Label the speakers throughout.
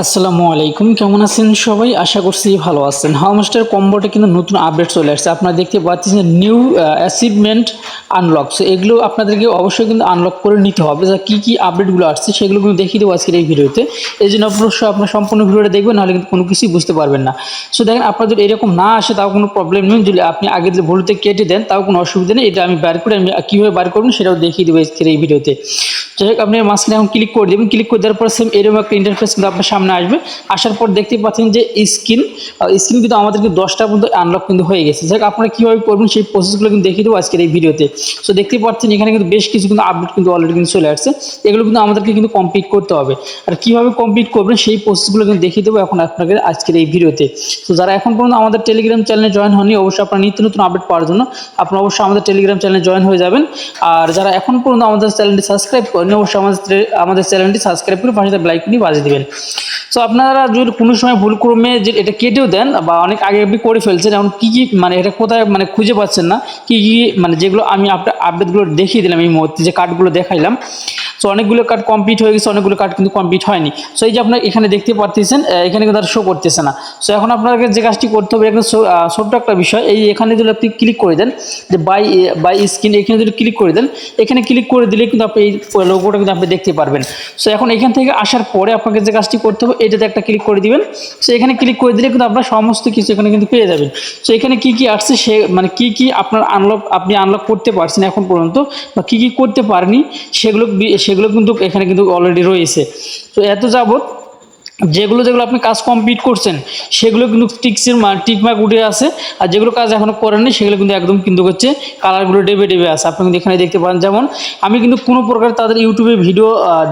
Speaker 1: আসসালামু আলাইকুম, কেমন আছেন সবাই? আশা করছি ভালো আছেন। হাউমাস্টার কম্বোতে কিন্তু নতুন আপডেট চলে আসছে। আপনারা দেখতে পাচ্ছেন যে নিউ অ্যাচিভমেন্ট আনলক। সো এগুলো আপনাদেরকে অবশ্যই কিন্তু আনলক করে নিতে হবে। যা কী আপডেটগুলো আসছে সেগুলো কিন্তু দেখিয়ে দেবো আজকের এই ভিডিওতে। এই জন্য অবশ্যই আপনার সম্পূর্ণ ভিডিওটা দেখবেন, নাহলে কিন্তু কোনো কিছুই বুঝতে পারবেন না। সো দেখেন, আপনার যদি এরকম না আসে তাও কোনো প্রবলেম নেই। যদি আপনি আগে যদি ভুলতে কেটে দেন তাও কোনো অসুবিধা নেই। এটা আমি বার করে আমি কীভাবে বার করবেন সেটাও দেখিয়ে দেবো আজকের এই ভিডিওতে। যাই হোক, আপনি মাঝখানে এখন ক্লিক করে দেবেন। ক্লিক করে দেওয়ার পর সেম এরকম একটা ইন্টারফেস কিন্তু আপনার সামনে আসবে। আসার পর দেখতে পাচ্ছেন যে স্ক্রিন কিন্তু আমাদেরকে 10টা পর্যন্ত আনলক কিন্তু হয়ে গেছে। যাই হোক, আপনারা কীভাবে করবেন সেই প্রসেসগুলো কিন্তু দেখিয়ে দেবো আজকের এই ভিডিওতে। সো দেখতে পাচ্ছেন এখানে কিন্তু বেশ কিছু কিন্তু আপডেট কিন্তু অলরেডি কিন্তু চলে আসছে। এগুলো কিন্তু আমাদেরকে কিন্তু কমপ্লিট করতে হবে। আর কীভাবে কমপ্লিট করবেন সেই প্রসেসগুলো কিন্তু দেখিয়ে দেবো এখন আপনাকে আজকের এই ভিডিওতে। তো যারা এখন পর্যন্ত আমাদের টেলিগ্রাম চ্যানেলে জয়েন হননি, অবশ্যই আপনারা নিত্য নতুন আপডেট পাওয়ার জন্য আপনারা অবশ্যই আমাদের টেলিগ্রাম চ্যানেলে জয়েন হয়ে যাবেন। আর যারা এখন পর্যন্ত আমাদের চ্যানেলটি সাবস্ক্রাইব করেন, অবশ্যই আমাদের চ্যানেলটি সাবস্ক্রাইব করে পাশে লাইক নিয়ে বাজিয়ে দেবেন। সো আপনারা যদি কোনো সময় ভুলক্রমে যে এটা কেটেও দেন বা অনেক আগে আপনি করে ফেলছেন, এখন কী মানে এটা কোথায় মানে খুঁজে পাচ্ছেন না, মানে যেগুলো আমি আপনার আপডেটগুলো দেখিয়ে দিলাম এই মুহূর্তে, যে কার্ডগুলো দেখাইলাম। সো অনেকগুলো কার্ড কমপ্লিট হয়ে গেছে, অনেকগুলো কার্ড কিন্তু কমপ্লিট হয়নি। সো এই যে আপনার এখানে দেখতে পাচ্ছেন, এখানে কিন্তু আর শো করতেছে না। সো এখন আপনাকে যে কাজটি করতে হবে, একটা ছোট্ট একটা বিষয়, এখানে যদি আপনি ক্লিক করে দেন যে বাই স্ক্রিন, এখানে যদি ক্লিক করে দেন, এখানে ক্লিক করে দিলে কিন্তু আপনি এই লোগোটা কিন্তু আপনি দেখতে পারবেন। সো এখন এখান থেকে আসার পরে আপনাকে যে কাজটি করতে হবে, এটাতে একটা ক্লিক করে দিবেন। সো এখানে ক্লিক করে দিলে কিন্তু আপনার সমস্ত কিছু এখানে কিন্তু পেয়ে যাবেন। সো এখানে কি আসছে, সে মানে কি আপনার আপনি আনলক করতে পারছেন এখন পর্যন্ত, বা কি করতে পারেনি সেগুলো কিন্তু এখানে কিন্তু অলরেডি রয়েছে। তো এত যাবত যেগুলো আপনি কাজ কমপ্লিট করছেন সেগুলো কিন্তু টিকমার্ক উঠে আছে। আর যেগুলো কাজ এখনো করেননি সেগুলো কিন্তু একদম কিন্তু হচ্ছে কালারগুলো ডেবে আছে। আপনি কিন্তু এখানে দেখতে পান, যেমন আমি কিন্তু কোনো প্রকার তাদের ইউটিউবে ভিডিও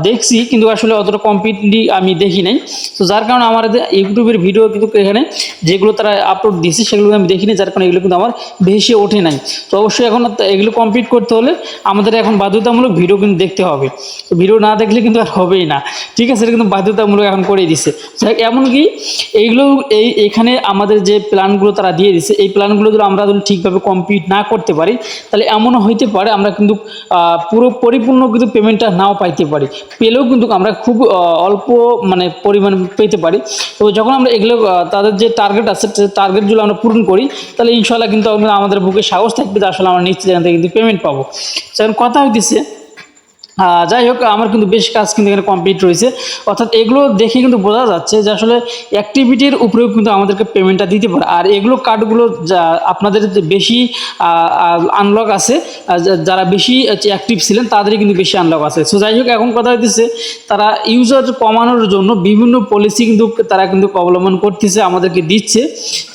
Speaker 1: দেখছি, কিন্তু আসলে অতটা কমপ্লিটলি আমি দেখি নাই। তো যার কারণে আমার ইউটিউবের ভিডিও কিন্তু এখানে যেগুলো তারা আপলোড দিয়েছে সেগুলো আমি দেখিনি, যার কারণে এগুলো কিন্তু আমার ভেসে ওঠে নাই। তো অবশ্যই এখন এগুলো কমপ্লিট করতে হলে আমাদের এখন বাধ্যতামূলক ভিডিও কিন্তু দেখতে হবে। তো ভিডিও না দেখলে কিন্তু আর হবেই না, ঠিক আছে? এটা কিন্তু বাধ্যতামূলক এখন করে দিচ্ছে। এমনকি এইগুলো এখানে আমাদের যে প্ল্যানগুলো তারা দিয়ে দিচ্ছে, এই প্ল্যানগুলো যদি আমরা যদি ঠিকভাবে কমপ্লিট না করতে পারি, তাহলে এমনও হইতে পারে আমরা কিন্তু পুরো পরিপূর্ণ কিন্তু পেমেন্টটা নাও পাইতে পারি। পেলেও কিন্তু আমরা খুব অল্প মানে পরিমাণ পেতে পারি। তো যখন আমরা এগুলো তাদের যে টার্গেট আছে, টার্গেটগুলো আমরা পূরণ করি, তাহলে ইনশাল্লাহ কিন্তু আমাদের বুকে সাহস থাকবে যে আসলে আমরা নিশ্চিত এখান থেকে কিন্তু পেমেন্ট পাবো। সেখানে কথা হইতেছে, যাই হোক, আমার কিন্তু বেশ কাজ কিন্তু এখানে কমপ্লিট রয়েছে। অর্থাৎ এগুলো দেখে কিন্তু বোঝা যাচ্ছে যে আসলে অ্যাক্টিভিটির উপরেও কিন্তু আমাদেরকে পেমেন্টটা দিতে পারে। আর এগুলো কার্ডগুলো আপনাদের যে বেশি আনলক আছে, যারা বেশি অ্যাক্টিভ ছিলেন তাদেরই কিন্তু বেশি আনলক আছে। সো যাই হোক, এখন কথা হইতেছে তারা ইউজার কমানোর জন্য বিভিন্ন পলিসি কিন্তু তারা কিন্তু অবলম্বন করতেছে, আমাদেরকে দিচ্ছে।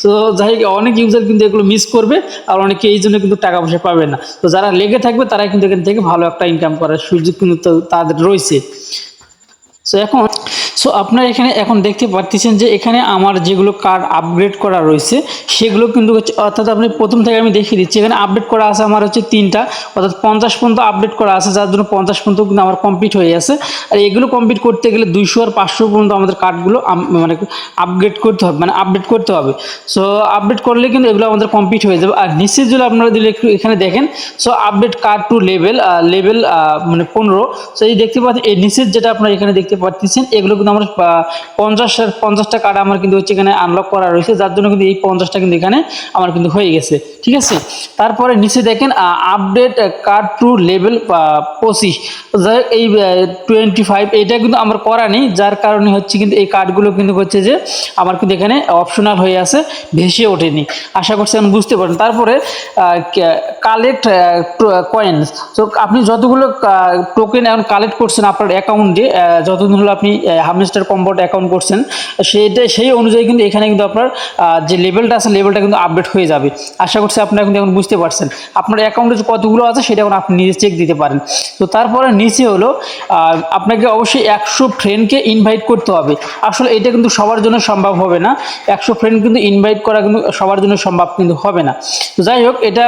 Speaker 1: তো যাই হোক, অনেক ইউজার কিন্তু এগুলো মিস করবে, আর অনেকে এই জন্য কিন্তু টাকা পয়সা পাবে না। তো যারা লেগে থাকবে তারা কিন্তু এখান থেকে ভালো একটা ইনকাম করার সুযোগ কিন্তু তাদের রয়েছে। সো আপনারা এখানে এখন দেখতে পাচ্ছেন যে এখানে আমার যেগুলো কার্ড আপগ্রেড করা রয়েছে সেগুলো কিন্তু হচ্ছে, অর্থাৎ আপনি প্রথম থেকে আমি দেখিয়ে দিচ্ছি, এখানে আপডেট করা আছে আমার হচ্ছে 3টা, অর্থাৎ 50 পর্যন্ত আপডেট করা আছে, যার জন্য 50 পর্যন্ত কিন্তু আমার কমপ্লিট হয়ে গেছে। আর এগুলো কমপ্লিট করতে গেলে 200 আর 500 পর্যন্ত আমাদের কার্ডগুলো মানে আপগ্রেড করতে হবে, মানে আপডেট করতে হবে। সো আপডেট করলে কিন্তু এগুলো আমাদের কমপ্লিট হয়ে যাবে। আর নিচে যদি আপনারা দিলে একটু এখানে দেখেন, so update card to level মানে 15। সো এই দেখতে পাচ্ছেন এই নিচের যেটা আপনারা এখানে দেখতে পাচ্ছেন, এগুলো কিন্তু আমার 50টা কার্ড আমার কিন্তু হচ্ছে এখানে আনলক করা রয়েছে, যার জন্য কিন্তু এই 50টা কিন্তু এখানে আমার কিন্তু হয়ে গেছে, ঠিক আছে? তারপরে নিচে দেখেন আপডেট কার্ড টু লেভেল 25, এই 25 এটা কিন্তু আমার করা নেই, যার কারণে হচ্ছে কিন্তু এই কার্ডগুলো কিন্তু হচ্ছে যে আমার কিন্তু এখানে অপশনাল হয়ে আছে, ভেসে ওঠেনি। আশা করছি আমি বুঝতে পারেন। তারপরে কালেক্ট কয়েন্স। তো আপনি যতগুলো টোকেন এখন কালেক্ট করছেন আপনার অ্যাকাউন্টে, যতদিন হলো আপনি হামস্টার কম্বোট অ্যাকাউন্ট করছেন, সেই অনুযায়ী কিন্তু এখানে কিন্তু আপনার যে লেভেলটা আছে লেভেলটা কিন্তু আপডেট হয়ে যাবে। আশা করছি আপনারা কিন্তু এখন বুঝতে পারছেন আপনার অ্যাকাউন্টে কতগুলো আছে সেটা এখন আপনি নিজে চেক দিতে পারেন। তো তারপরে নিচে হলো আপনাকে অবশ্যই 100 ফ্রেন্ডকে ইনভাইট করতে হবে। আসলে এটা কিন্তু সবার জন্য সম্ভব হবে না, 100 ফ্রেন্ড কিন্তু ইনভাইট করা কিন্তু সবার জন্য সম্ভব কিন্তু হবে না। তো যাই হোক, এটা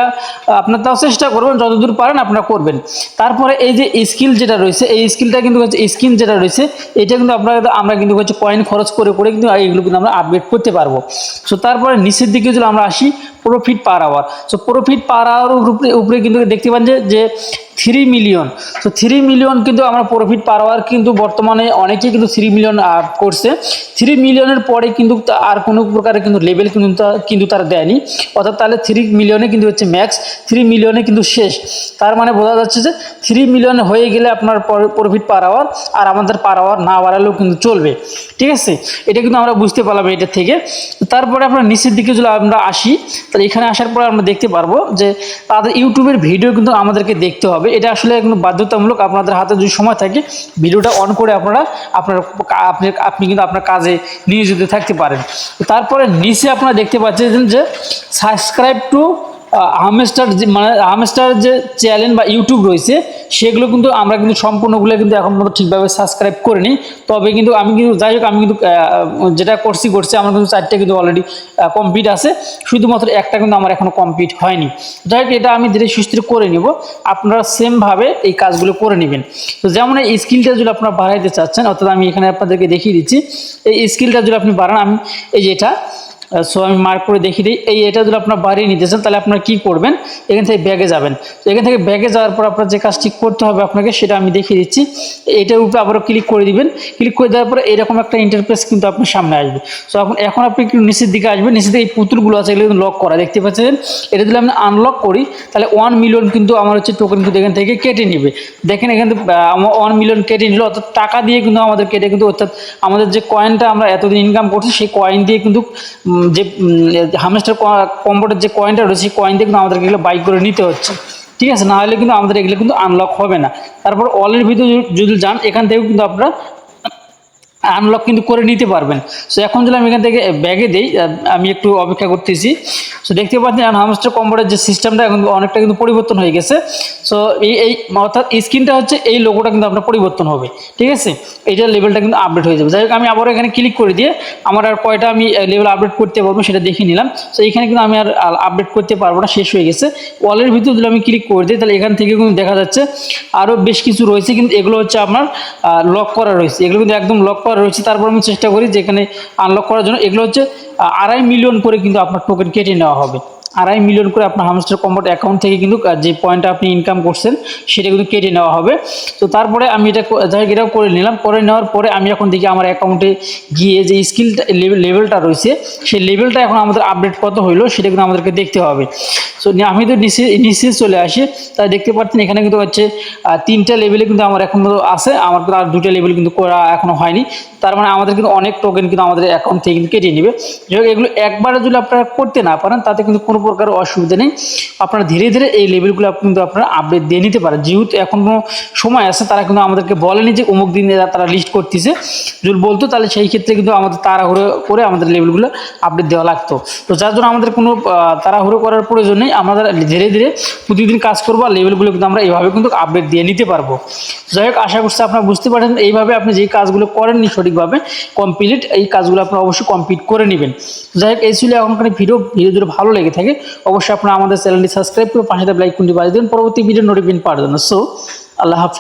Speaker 1: আপনার তাও চেষ্টা করবেন, যতদূর পারেন আপনারা করবেন। তারপরে এই যে স্কিল যেটা রয়েছে, এই স্কিলটা কিন্তু হচ্ছে স্কিন যেটা রয়েছে, এটা কিন্তু আমরা কিন্তু হচ্ছে কয়েন খরচ করে কিন্তু এইগুলো কিন্তু আমরা আপগ্রেড করতে পারবো। সো তারপরে নিচের দিকে যদি আমরা আসি, profit per hour. So profit per hour উপরে কিন্তু দেখতে পান যে 3 মিলিয়ন। তো 3 মিলিয়ন কিন্তু আমরা প্রফিট পার আওয়ার কিন্তু বর্তমানে অনেকেই কিন্তু 3 মিলিয়ন করছে। 3 মিলিয়নের পরে কিন্তু আর কোনো প্রকারের কিন্তু লেভেল কিন্তু তারা দেয়নি, অর্থাৎ তাহলে 3 মিলিয়নে কিন্তু হচ্ছে ম্যাক্স, 3 মিলিয়নে কিন্তু শেষ। তার মানে বোঝা যাচ্ছে যে 3 মিলিয়ন হয়ে গেলে আপনার প্রফিট পার আওয়ার, আর আমাদের পার আওয়ার না বাড়ালেও কিন্তু চলবে, ঠিক আছে। এটা কিন্তু আমরা বুঝতে পারলাম এটা থেকে। তারপরে আপনার নিচের দিকে যদি আমরা আসি, তাহলে এখানে আসার পরে আমরা দেখতে পারবো যে তাদের ইউটিউবের ভিডিও কিন্তু আমাদেরকে দেখতে হবে। এটা আসলে কিন্তু বাধ্যতামূলক, আপনাদের হাতে যদি সময় থাকে ভিডিওটা অন করে আপনি কিন্তু আপনার কাজে নিয়োজিত থাকতে পারেন। তারপরে নিচে আপনারা দেখতে পাচ্ছেন যে সাবস্ক্রাইব টু হামস্টার, মানে হামস্টার যে চ্যানেল বা ইউটিউব রয়েছে সেগুলো কিন্তু আমরা কিন্তু সম্পূর্ণগুলো কিন্তু এখন পর্যন্ত ঠিকভাবে সাবস্ক্রাইব করিনি। তবে কিন্তু আমি কিন্তু যাই হোক, আমি কিন্তু যেটা করছি আমার কিন্তু 4টে কিন্তু অলরেডি কমপ্লিট আছে, শুধুমাত্র একটা কিন্তু আমার এখনো কমপ্লিট হয়নি। যাই হোক, এটা আমি ধীরে সুস্থির করে নিব, আপনারা সেমভাবে এই কাজগুলো করে নেবেন। তো যেমন এই স্কিলটা যদি আপনারা বাড়াইতে চাচ্ছেন, অর্থাৎ আমি এখানে আপনাদেরকে দেখিয়ে দিচ্ছি, এই স্কিলটা যদি আপনি বাড়ান, আমি এই যে এটা আমি মার্ক করে দেখিয়ে দিই, এটা যদি আপনার বাড়িয়ে নিতে চান তাহলে আপনারা কী করবেন, এখান থেকে ব্যাগে যাবেন। তো এখান থেকে ব্যাগে যাওয়ার পর আপনার যে কাজটি করতে হবে আপনাকে সেটা আমি দেখিয়ে দিচ্ছি। এটার উপরে আবারও ক্লিক করে দিবেন। ক্লিক করে দেওয়ার পরে এরকম একটা ইন্টারফেস কিন্তু আপনার সামনে আসবে। তো এখন আপনি একটু নিচের দিকে আসবেন, নিচের দিকে এই পুতুলগুলো আছে এগুলো কিন্তু লক করা দেখতে পাচ্ছেন। এটা যদি আমি আনলক করি তাহলে 1 মিলিয়ন কিন্তু আমার হচ্ছে টোকেন কিন্তু এখান থেকে কেটে নেবে। দেখেন এখানে আমার 1 মিলিয়ন কেটে নিল, অর্থাৎ টাকা দিয়ে কিন্তু আমাদের কেটে কিন্তু, অর্থাৎ আমাদের যে কয়েনটা আমরা এতদিন ইনকাম করছি সেই কয়েন দিয়ে কিন্তু যে হামস্টার কম্বোটের যে কয়েনটা রয়েছে সেই কয়েন দিয়ে কিন্তু আমাদেরকে এগুলো বাই করে নিতে হচ্ছে, ঠিক আছে। না হলে কিন্তু আমাদের এগুলো কিন্তু আনলক হবে না। তারপর অলের ভিতরে যদি যান, এখান থেকেও কিন্তু আপনারা আনলক কিন্তু করে নিতে পারবেন। সো এখন যদি আমি এখান থেকে ব্যাগে দিই, আমি একটু অপেক্ষা করতেছি। সো দেখতে পাচ্ছেন হামস্টার কম্বোটের যে সিস্টেমটা এখন অনেকটা কিন্তু পরিবর্তন হয়ে গেছে। সো এই অর্থাৎ স্ক্রিনটা হচ্ছে এই লোগোটা কিন্তু আপনার পরিবর্তন হবে, ঠিক আছে। এইটার লেভেলটা কিন্তু আপডেট হয়ে যাবে। যাই হোক, আমি আবার এখানে ক্লিক করে দিয়ে আমার আর কয়টা আমি লেভেল আপডেট করতে পারবো সেটা দেখিয়ে নিলাম। সো এখানে কিন্তু আমি আর আপডেট করতে পারবো না, শেষ হয়ে গেছে। ওয়ালের ভিতরে যদি আমি ক্লিক করে দিই তাহলে এখান থেকে কিন্তু দেখা যাচ্ছে আরও বেশ কিছু রয়েছে, কিন্তু এগুলো হচ্ছে আপনার লক করা রয়েছে, এগুলো কিন্তু একদম লক করা রয়েছে। তারপর আমি চেষ্টা করি যে এখানে আনলক করার জন্য, এগুলো হচ্ছে 2.5 মিলিয়ন করে কিন্তু আপনার টোকেন কেটে নেওয়া হবে। 2.5 মিলিয়ন করে আপনার হামস্টার কম্বোট অ্যাকাউন্ট থেকে কিন্তু যে পয়েন্টটা আপনি ইনকাম করছেন সেটা কিন্তু কেটে নেওয়া হবে। তো তারপরে আমি যাই হোক এটাও করে নিলাম। করে নেওয়ার পরে আমি এখন দেখি আমার অ্যাকাউন্টে গিয়ে যে স্কিলটা লেভেলটা রয়েছে সেই লেভেলটা এখন আমাদের আপডেট কত হইলো সেটা কিন্তু আমাদেরকে দেখতে হবে। সো আমি তো নিচে চলে আসি, তাই দেখতে পাচ্ছেন এখানে কিন্তু হচ্ছে 3টা লেভেলে কিন্তু আমার এখনো আছে, আমার কিন্তু আর 2টা লেভেল কিন্তু করা এখনো হয়নি। তার মানে আমাদের কিন্তু অনেক টোকেন কিন্তু আমাদের অ্যাকাউন্ট থেকে কিন্তু কেটে নেবে। যাই হোক, এগুলো একবারে যদি আপনারা করতে না পারেন তাতে কিন্তু কোনো প্রকার অসুবিধা নেই, আপনারা ধীরে ধীরে এই লেভেলগুলো কিন্তু আপনারা আপডেট দিয়ে নিতে পারেন। যেহেতু এখনো সময় আছে, তারা কিন্তু আমাদেরকে বলেনি যে অমুক দিনে তারা লিস্ট করতেছে, যদি বলতো তাহলে সেই ক্ষেত্রে কিন্তু আমাদের তাড়াহুড়ো করে আমাদের লেভেলগুলো আপডেট দেওয়া লাগতো। তো যার জন্য আমাদের কোনো তাড়াহুড়ো করার প্রয়োজন নেই, আমাদের ধীরে ধীরে প্রতিদিন কাজ করবো, আর লেভেলগুলো কিন্তু আমরা এইভাবে কিন্তু আপডেট দিয়ে নিতে পারবো। যাই হোক, আশা করছি আপনারা বুঝতে পারেন, এইভাবে আপনি যেই কাজগুলো করেননি সঠিকভাবে কমপ্লিট, এই কাজগুলো আপনারা অবশ্যই কমপ্লিট করে নেবেন। যাই হোক, এই ছিল এখনকার ভিডিও যদি ভালো লেগে থাকে অবশ্যই আপনারা আমাদের চ্যানেলটি সাবস্ক্রাইব করে পাশে লাইক কোনটি বাজিয়ে দেবেন পরবর্তী ভিডিও নোটিফিকেশন পাওয়ার জন্য। সো আল্লাহ হাফেজ।